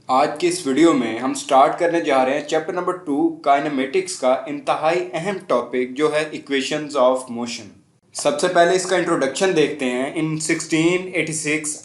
आज के इस वीडियो में हम स्टार्ट करने जा रहे हैं चैप्टर नंबर 2 काइनेमेटिक्स का इंतहाई अहम टॉपिक जो है इक्वेशंस ऑफ मोशन। सबसे पहले इसका इंट्रोडक्शन देखते हैं। इन 1686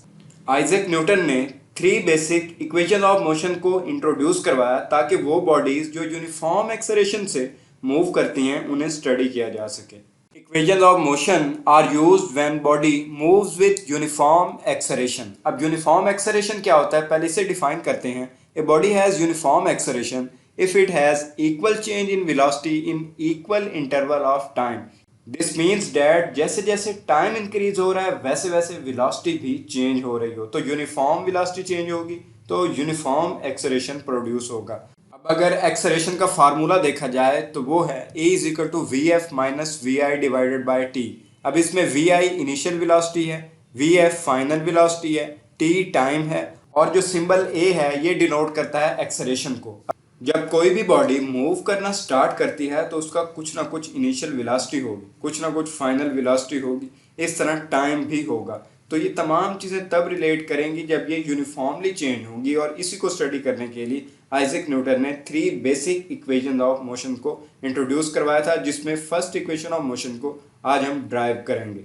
आइजैक न्यूटन ने 3 बेसिक इक्वेशन ऑफ मोशन को इंट्रोड्यूस करवाया ताकि वो बॉडीज जो यूनिफॉर्म एक्सेलरेशन से मूव करती हैं उन्हें स्टडी किया जा सके। Equations of motion are used when body moves with uniform acceleration। अब uniform acceleration क्या होता है पहले इसे डिफाइन करते हैं। A body has uniform acceleration if it has equal change in velocity in equal interval of time। This means that जैसे जैसे टाइम इंक्रीज हो रहा है वैसे वैसे वेलोसिटी भी चेंज हो रही हो, तो यूनिफॉर्म वेलोसिटी चेंज होगी तो यूनिफॉर्म एक्सेलरेशन प्रोड्यूस होगा। अगर एक्सेलरेशन का फार्मूला देखा जाए तो वो है a is equal to V F minus V I divided by T. अब इसमें वी आई इनिशियल वेलोसिटी है, वी एफ फाइनल वेलोसिटी है, टी टाइम है और जो सिंबल a है ये डिनोट करता है एक्सेलरेशन को। जब कोई भी बॉडी मूव करना स्टार्ट करती है तो उसका कुछ ना कुछ इनिशियल वेलोसिटी होगी, कुछ ना कुछ फाइनल वेलोसिटी होगी, इस तरह टाइम भी होगा। तो ये तमाम चीज़ें तब रिलेट करेंगी जब ये यूनिफॉर्मली चेंज होंगी और इसी को स्टडी करने के लिए आइजैक न्यूटन ने 3 बेसिक इक्वेशन ऑफ मोशन को इंट्रोड्यूस करवाया था, जिसमें फर्स्ट इक्वेशन ऑफ मोशन को आज हम ड्राइव करेंगे।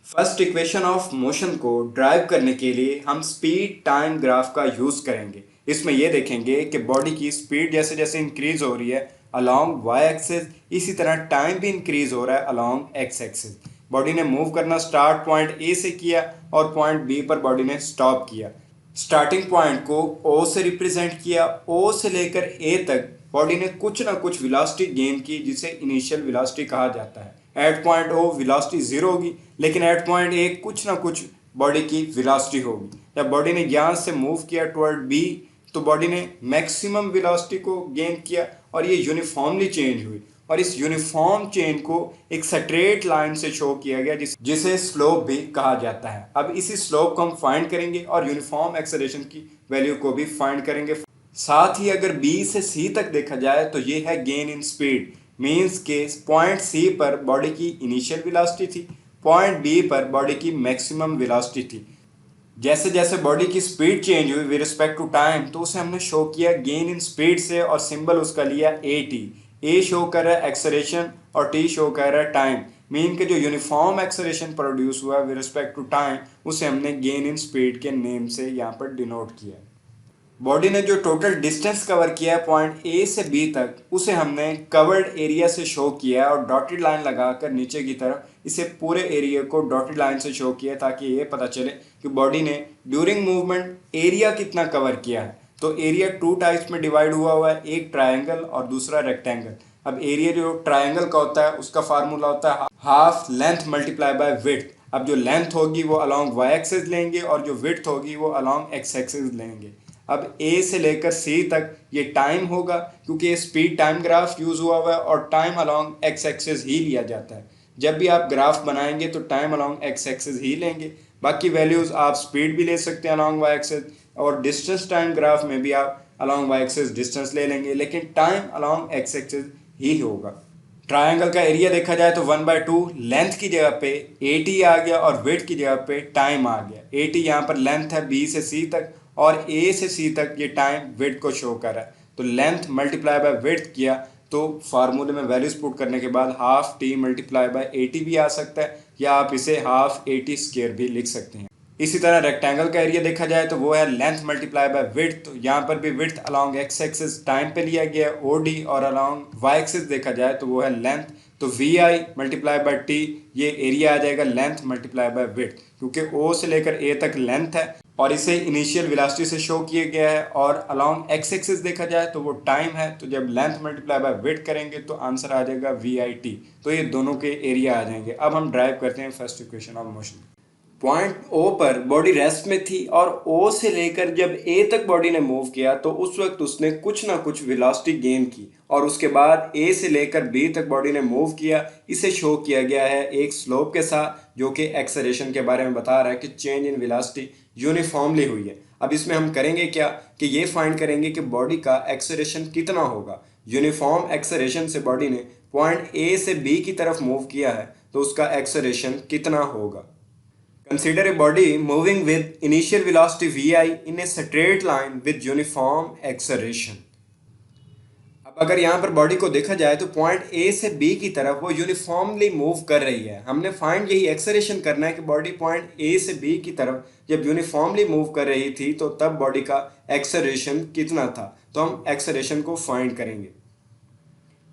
फर्स्ट इक्वेशन ऑफ मोशन को ड्राइव करने के लिए हम स्पीड टाइम ग्राफ का यूज़ करेंगे। इसमें यह देखेंगे कि बॉडी की स्पीड जैसे जैसे इंक्रीज हो रही है अलॉन्ग वाई एक्सिस, इसी तरह टाइम भी इंक्रीज हो रहा है अलॉन्ग एक्स एक्सिस। बॉडी ने मूव करना स्टार्ट पॉइंट ए से किया और पॉइंट बी पर बॉडी ने स्टॉप किया। स्टार्टिंग पॉइंट को ओ से रिप्रेजेंट किया, ओ से लेकर ए तक बॉडी ने कुछ ना कुछ वेलोसिटी गेन की जिसे इनिशियल वेलोसिटी कहा जाता है। At point O velocity zero होगी, लेकिन एट पॉइंट ए कुछ ना कुछ बॉडी की वेलोसिटी होगी। जब बॉडी ने यहाँ से मूव किया टुवर्ड बी तो बॉडी ने मैक्सिमम वेलोसिटी को गेन किया और ये यूनिफॉर्मली चेंज हुई और इस यूनिफॉर्म चेन को एक स्ट्रेट लाइन से शो किया गया जिसे स्लोप भी कहा जाता है। अब इसी स्लोप को हम फाइंड करेंगे और यूनिफॉर्म एक्सेलरेशन की वैल्यू को भी फाइंड करेंगे। साथ ही अगर B से C तक देखा जाए तो ये है गेन इन स्पीड, मींस के पॉइंट C पर बॉडी की इनिशियल वेलोसिटी थी, पॉइंट B पर बॉडी की मैक्सिमम वेलोसिटी थी। जैसे जैसे बॉडी की स्पीड चेंज हुई विद रिस्पेक्ट टू टाइम तो उसे हमने शो किया गेन इन स्पीड से और सिंबल उसका लिया AT। ए शो कर रहा है एक्सेलरेशन और टी शो कर रहा है टाइम, मीन के जो यूनिफॉर्म एक्सेलरेशन प्रोड्यूस हुआ विद रिस्पेक्ट टू टाइम उसे हमने गेन इन स्पीड के नेम से यहाँ पर डिनोट किया। बॉडी ने जो टोटल डिस्टेंस कवर किया है पॉइंट ए से बी तक उसे हमने कवर्ड एरिया से शो किया है और डॉटेड लाइन लगाकर नीचे की तरफ इसे पूरे एरिया को डॉटेड लाइन से शो किया ताकि ये पता चले कि बॉडी ने ड्यूरिंग मूवमेंट एरिया कितना कवर किया है। तो एरिया 2 टाइप्स में डिवाइड हुआ है, एक ट्रायंगल और दूसरा रेक्टेंगल। अब एरिया जो ट्रायंगल का होता है उसका फार्मूला होता है half length multiply by width. अब जो लेंथ होगी वो अलॉन्ग वाई एक्सिस लेंगे और जो विड्थ होगी वो अलॉन्ग एक्स एक्सिस लेंगे। अब ए से लेकर सी तक ये टाइम होगा क्योंकि ये स्पीड टाइम ग्राफ यूज हुआ है और टाइम अलॉन्ग एक्स एक्सिस ही लिया जाता है। जब भी आप ग्राफ बनाएंगे तो टाइम अलॉन्ग एक्स एक्सिस ही लेंगे, बाकी वैल्यूज आप स्पीड भी ले सकते हैं अलॉन्ग वाई एक्सिस और डिस्टेंस टाइम ग्राफ में भी आप अलॉन्ग वाई एक्सिस डिस्टेंस ले लेंगे, लेकिन टाइम अलॉन्ग एक्स एक्सिस ही होगा। ट्रायंगल का एरिया देखा जाए तो 1/2 लेंथ की जगह पे AT आ गया और विड्थ की जगह पे टाइम आ गया। AT यहाँ पर लेंथ है B से C तक और A से C तक ये टाइम विड्थ को शो कर रहा है, तो लेंथ मल्टीप्लाई बाय विड्थ किया तो फार्मूले में वैल्यूज पुट करने के बाद half T multiply by AT भी आ सकता है या आप इसे हाफ AT स्क्वायर भी लिख सकते हैं। इसी तरह रेक्टेंगल का एरिया देखा जाए तो वो है लेंथ मल्टीप्लाई बाय विड्थ, तो यहाँ पर भी width along x axis time पे लिया गया है OD और अलॉन्ग वाई एक्सिस देखा जाए तो वो है लेंथ, तो VI मल्टीप्लाई बाय T ये एरिया आ जाएगा लेंथ मल्टीप्लाई बाय विड्थ क्योंकि O से लेकर A तक लेंथ है और इसे इनिशियल वेलोसिटी से शो किया गया है और अलॉन्ग एक्स एक्सिस देखा जाए तो वो टाइम है, तो जब लेंथ मल्टीप्लाई बाय विड्थ करेंगे तो आंसर आ जाएगा VIT, तो ये दोनों के एरिया आ जाएंगे। अब हम ड्राइव करते हैं first equation of motion. Point O पर बॉडी रेस्ट में थी और O से लेकर जब A तक बॉडी ने मूव किया तो उस वक्त उसने कुछ ना कुछ वेलोसिटी गेन की और उसके बाद A से लेकर B तक बॉडी ने मूव किया। इसे शो किया गया है एक स्लोप के साथ जो कि एक्सेलरेशन के बारे में बता रहा है कि चेंज इन वेलोसिटी यूनिफॉर्मली हुई है। अब इसमें हम करेंगे क्या कि ये फाइंड करेंगे कि बॉडी का एक्सेलरेशन कितना होगा। यूनिफॉर्म एक्सेलरेशन से बॉडी ने पॉइंट A से B की तरफ मूव किया है तो उसका एक्सेलरेशन कितना होगा। Consider a body moving with initial velocity vi in a straight line with uniform acceleration. अब अगर यहाँ पर बॉडी को देखा जाए तो पॉइंट ए से बी की तरफ वो यूनिफॉर्मली मूव कर रही है। हमने फाइंड यही एक्सेलरेशन करना है कि बॉडी पॉइंट ए से बी की तरफ जब यूनिफॉर्मली मूव कर रही थी तो तब बॉडी का एक्सेलरेशन कितना था। तो हम एक्सेलरेशन को फाइंड करेंगे।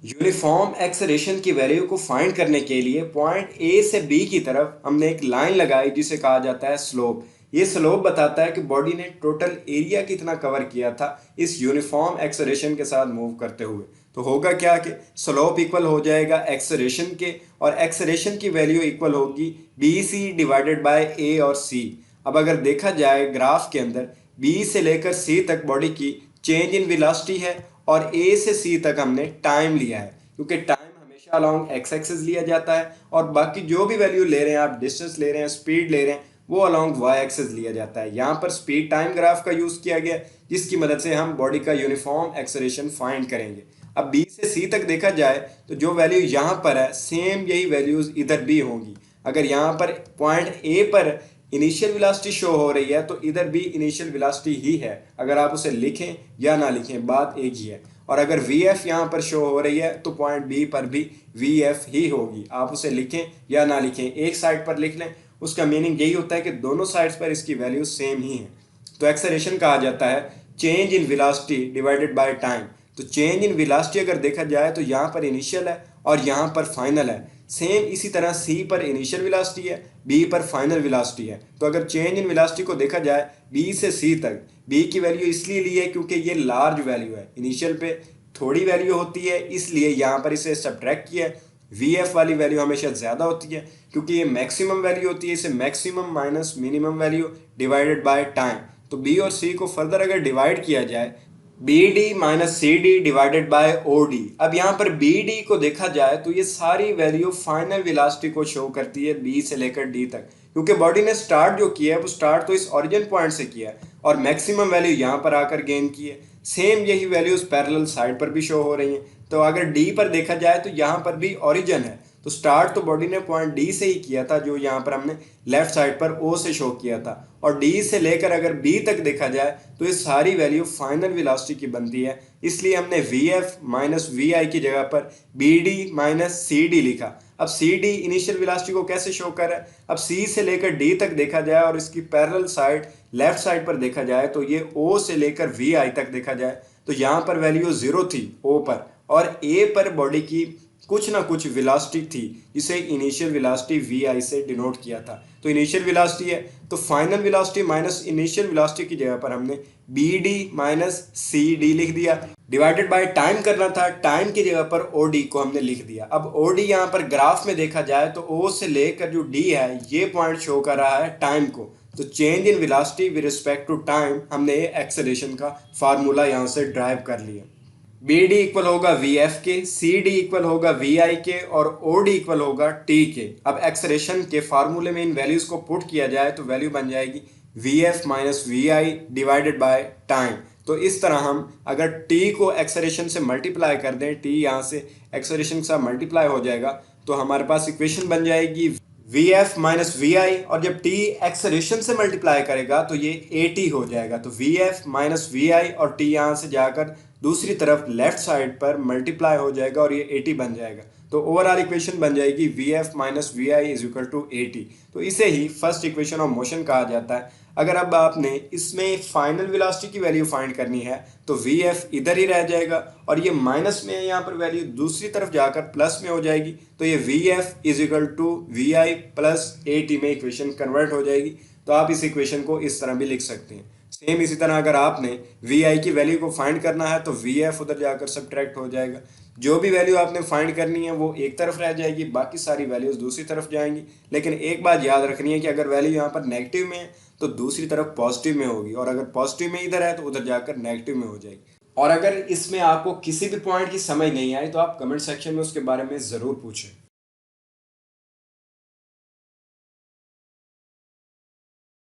यूनिफॉर्म एक्सेलरेशन की वैल्यू को फाइंड करने के लिए पॉइंट ए से बी की तरफ हमने एक लाइन लगाई जिसे कहा जाता है स्लोप। ये स्लोप बताता है कि बॉडी ने टोटल एरिया कितना कवर किया था इस यूनिफॉर्म एक्सेलरेशन के साथ मूव करते हुए। तो होगा क्या कि स्लोप इक्वल हो जाएगा एक्सेलरेशन के, और एक्सेलरेशन की वैल्यू इक्वल होगी बी सी डिवाइडेड बाय ए और सी। अब अगर देखा जाए ग्राफ के अंदर बी से लेकर सी तक बॉडी की चेंज इन वेलोसिटी है और ए से सी तक हमने टाइम लिया है, क्योंकि टाइम हमेशा अलोंग एक्स एक्सिस लिया जाता है और बाकी जो भी वैल्यू ले रहे हैं आप, डिस्टेंस ले रहे हैं, स्पीड ले रहे हैं, वो अलोंग वाई एक्सिस लिया जाता है। यहाँ पर स्पीड टाइम ग्राफ का यूज़ किया गया जिसकी मदद से हम बॉडी का यूनिफॉर्म एक्सेलरेशन फाइंड करेंगे। अब बी से सी तक देखा जाए तो जो वैल्यू यहाँ पर है सेम यही वैल्यूज़ इधर भी होंगी। अगर यहाँ पर पॉइंट ए पर इनिशियल वेलोसिटी शो हो रही है तो इधर भी इनिशियल वेलोसिटी ही है, अगर आप उसे लिखें या ना लिखें बात एक ही है। और अगर वी एफ यहाँ पर शो हो रही है तो पॉइंट बी पर भी वी एफ ही होगी, आप उसे लिखें या ना लिखें। एक साइड पर लिख लें, उसका मीनिंग यही होता है कि दोनों साइड्स पर इसकी वैल्यू सेम ही है। तो एक्सेलरेशन कहा जाता है change in velocity divided by time. तो चेंज इन वेलोसिटी अगर देखा जाए तो यहाँ पर इनिशियल है और यहाँ पर फाइनल है। सेम इसी तरह सी पर इनिशियल वेलोसिटी है, बी पर फाइनल वेलोसिटी है। तो अगर चेंज इन वेलोसिटी को देखा जाए बी से सी तक, बी की वैल्यू इसलिए ली है क्योंकि ये लार्ज वैल्यू है, इनिशियल पे थोड़ी वैल्यू होती है इसलिए यहाँ पर इसे सब्ट्रैक्ट किया है। वी एफ वाली वैल्यू हमेशा ज़्यादा होती है क्योंकि ये मैक्सिमम वैल्यू होती है, इसे maximum minus minimum value divided by time. तो बी और सी को फर्दर अगर डिवाइड किया जाए B D minus C D divided by O D. अब यहाँ पर बी डी को देखा जाए तो ये सारी वैल्यू फाइनल वेलोसिटी को शो करती है बी से लेकर डी तक, क्योंकि बॉडी ने स्टार्ट जो किया है वो स्टार्ट तो इस ओरिजिन पॉइंट से किया है और मैक्सिमम वैल्यू यहाँ पर आकर गेन की है। सेम यही वैल्यूज पैरेलल साइड पर भी शो हो रही हैं। तो अगर डी पर देखा जाए तो यहाँ पर भी ओरिजिन है, तो स्टार्ट तो बॉडी ने पॉइंट डी से ही किया था जो यहाँ पर हमने लेफ्ट साइड पर ओ से शो किया था, और डी से लेकर अगर बी तक देखा जाए तो ये सारी वैल्यू फाइनल वेलोसिटी की बनती है। इसलिए हमने V F minus V I की जगह पर B D minus C D लिखा। अब सी डी इनिशियल वेलोसिटी को कैसे शो कर रहा है, अब सी से लेकर डी तक देखा जाए और इसकी पैरेलल साइड लेफ्ट साइड पर देखा जाए तो ये ओ से लेकर वी आई तक देखा जाए तो यहाँ पर वैल्यू 0 थी ओ पर, और ए पर बॉडी की कुछ ना कुछ वेलोसिटी थी जिसे इनिशियल वेलोसिटी वी आई से डिनोट किया था। तो इनिशियल वेलोसिटी है तो final velocity minus initial velocity की जगह पर हमने B D minus C D लिख दिया। डिवाइडेड बाय टाइम करना था, टाइम की जगह पर ओ डी को हमने लिख दिया। अब ओ डी यहाँ पर ग्राफ में देखा जाए तो ओ से लेकर जो डी है ये पॉइंट शो कर रहा है टाइम को। तो change in velocity with respect to time हमने ये एक्सेलरेशन का फार्मूला यहाँ से ड्राइव कर लिया। बी डी इक्वल होगा वी एफ के, सी डी इक्वल होगा वी आई के और ओ डी इक्वल होगा टी के। अब एक्सेलरेशन के फार्मूले में इन वैल्यूज को पुट किया जाए तो वैल्यू बन जाएगी V F minus V I divided by time. तो इस तरह हम अगर टी को एक्सेलरेशन से मल्टीप्लाई कर दें, टी यहाँ से एक्सेलरेशन के साथ मल्टीप्लाई हो जाएगा तो हमारे पास इक्वेशन बन जाएगी वी एफ माइनस वी आई, और जब टी एक्सेलरेशन से मल्टीप्लाई करेगा तो ये ए टी हो जाएगा। तो वी एफ माइनस वी आई और टी यहाँ से जाकर दूसरी तरफ लेफ्ट साइड पर मल्टीप्लाई हो जाएगा और ये ए टी बन जाएगा। तो ओवरऑल इक्वेशन बन जाएगी V F minus V I is equal to A T. तो इसे ही फर्स्ट इक्वेशन ऑफ मोशन कहा जाता है। अगर अब आपने इसमें फाइनल वेलोसिटी की वैल्यू फाइंड करनी है तो वी एफ इधर ही रह जाएगा और ये माइनस में है, यहाँ पर वैल्यू दूसरी तरफ जाकर प्लस में हो जाएगी। तो ये V F is equal to V I plus A T में इक्वेशन कन्वर्ट हो जाएगी। तो आप इस इक्वेशन को इस तरह भी लिख सकते हैं। सेम इसी तरह अगर आपने वी आई की वैल्यू को फाइंड करना है तो वी एफ उधर जाकर सब्ट्रैक्ट हो जाएगा। जो भी वैल्यू आपने फाइंड करनी है वो एक तरफ रह जाएगी, बाकी सारी वैल्यूज दूसरी तरफ जाएंगी। लेकिन एक बात याद रखनी है कि अगर वैल्यू यहाँ पर नेगेटिव में है तो दूसरी तरफ पॉजिटिव में होगी, और अगर पॉजिटिव में इधर है तो उधर जाकर नेगेटिव में हो जाएगी। और अगर इसमें आपको किसी भी पॉइंट की समझ नहीं आई तो आप कमेंट सेक्शन में उसके बारे में ज़रूर पूछें।